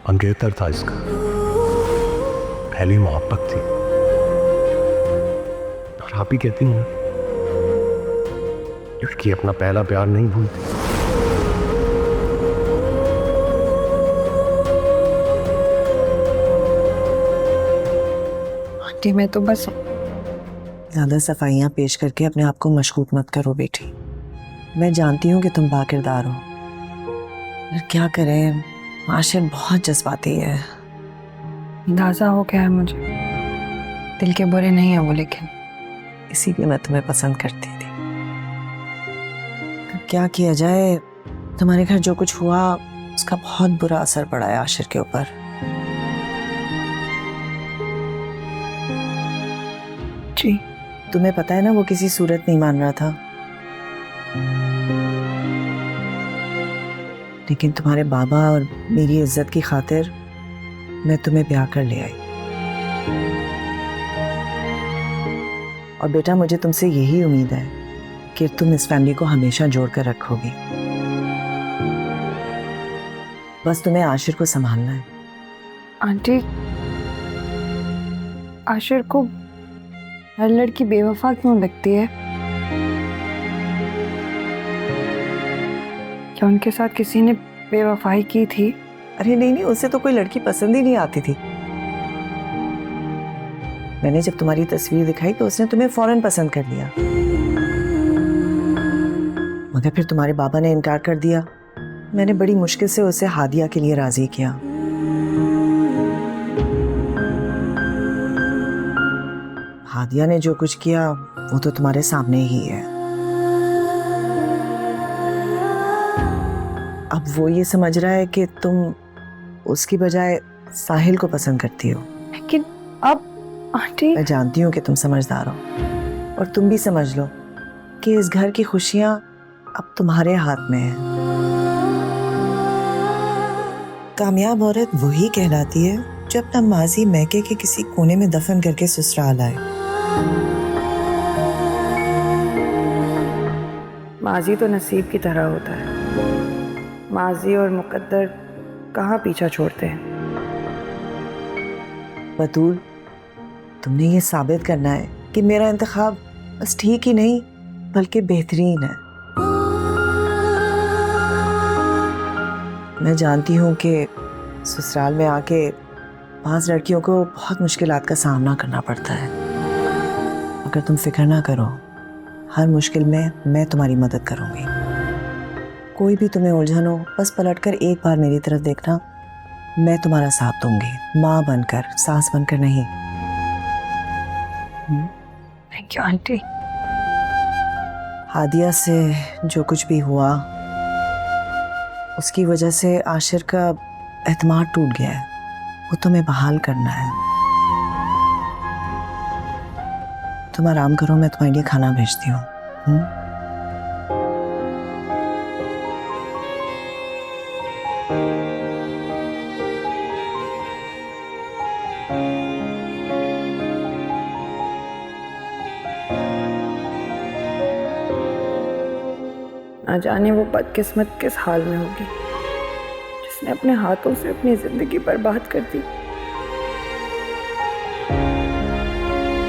मंगेतर था इसका, पहली मोहब्बत थी। और आप ही कहती हैं लड़की अपना पहला प्यार नहीं भूलती। आंटी मैं तो बस ज़्यादा सफाइयाँ पेश करके अपने आप को मशकूक मत करो बेटी। मैं जानती हूँ कि तुम बाकिरदार हो, पर क्या करें, आशिर बहुत जज्बाती है। अंदाजा हो गया है मुझे, दिल के बुरे नहीं है वो, लेकिन इसीलिए मैं तुम्हें पसंद करती थी। अब क्या किया जाए, तुम्हारे घर जो कुछ हुआ उसका बहुत बुरा असर पड़ा है आशिर के ऊपर। जी तुम्हें पता है ना, वो किसी सूरत नहीं मान रहा था, लेकिन तुम्हारे बाबा और मेरी इज्जत की खातिर मैं तुम्हें ब्याह कर ले आई। और बेटा मुझे तुमसे यही उम्मीद है कि तुम इस फैमिली को हमेशा जोड़ कर रखोगी। बस तुम्हें आशिर को संभालना है। आंटी, आशिर को हर लड़की बेवफा क्यों लगती है? क्या उनके साथ किसी ने बेवफाई की थी? अरे नहीं नहीं, उसे तो कोई लड़की पसंद ही नहीं आती थी। मैंने जब तुम्हारी तस्वीर दिखाई तो उसने तुम्हें फौरन पसंद कर लिया, मगर फिर तुम्हारे बाबा ने इनकार कर दिया। मैंने बड़ी मुश्किल से उसे हादिया के लिए राजी किया। हादिया ने जो कुछ किया वो तो तुम्हारे सामने ही है। अब वो ये समझ रहा है कि तुम उसकी बजाय साहिल को पसंद करती हो। लेकिन अब आंटी, मैं जानती हूँ कि तुम समझदार हो, और तुम भी समझ लो कि इस घर की खुशियां अब तुम्हारे हाथ में है। कामयाब औरत वही कहलाती है जो अपना माजी मैके के किसी कोने में दफन करके ससुराल आए। माजी तो नसीब की तरह होता है, माजी और मुकद्दर कहाँ पीछा छोड़ते हैं। बतूल, तुमने ये साबित करना है कि मेरा इंतखाब बस ठीक ही नहीं बल्कि बेहतरीन है। मैं जानती हूँ कि ससुराल में आके बाज़ लड़कियों को बहुत मुश्किलात का सामना करना पड़ता है, मगर तुम फिक्र ना करो, हर मुश्किल में मैं तुम्हारी मदद करूँगी। कोई भी तुम्हें उलझन हो, बस पलटकर एक बार मेरी तरफ देखना, मैं तुम्हारा साथ दूंगी, माँ बनकर, सास बनकर नहीं। Thank you aunty. हादिया से जो कुछ भी हुआ उसकी वजह से आशिर का एतमाद टूट गया है, वो तुम्हें बहाल करना है। तुम आराम करो, मैं तुम्हारे लिए खाना भेजती हूँ। ना जाने वो बदकिस्मत किस हाल में होगी जिसने अपने हाथों से अपनी जिंदगी बर्बाद कर दी।